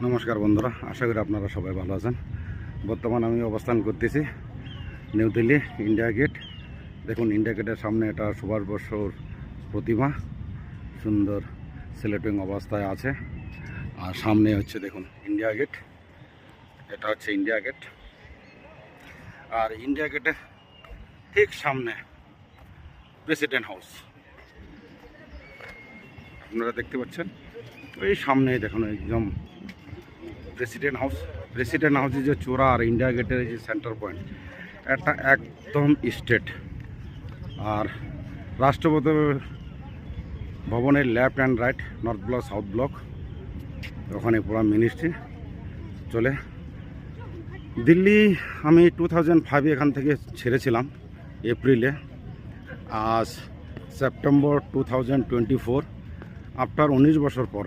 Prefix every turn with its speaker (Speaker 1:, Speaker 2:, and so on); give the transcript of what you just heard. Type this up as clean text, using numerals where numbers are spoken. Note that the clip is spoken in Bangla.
Speaker 1: নমস্কার বন্ধুরা, আশা করি আপনারা সবাই ভালো আছেন। বর্তমানে আমি অবস্থান করতেছি নিউ দিল্লি ইন্ডিয়া গেট। দেখুন, ইন্ডিয়া গেটের সামনে এটা সুভাষ বসুর প্রতিমা সুন্দর সেলেটিং অবস্থায় আছে। আর সামনে হচ্ছে দেখুন ইন্ডিয়া গেট, এটা হচ্ছে ইন্ডিয়া গেট। আর ইন্ডিয়া গেটের ঠিক সামনে প্রেসিডেন্ট হাউস আপনারা দেখতে পাচ্ছেন। ওই সামনেই দেখুন একদম প্রেসিডেন্ট হাউসের যে চূড়া আর ইন্ডিয়া গেটের যে সেন্টার পয়েন্ট, এটা একদম স্ট্রেট। আর রাষ্ট্রপতি ভবনের left and right, north block south block, ওখানে পুরো মিনিস্ট্রি চলে। দিল্লি আমি 2005 এখান থেকে ছেড়েছিলাম এপ্রিলে। আজ সেপ্টেম্বর 2024, আফটার 19 বছর পর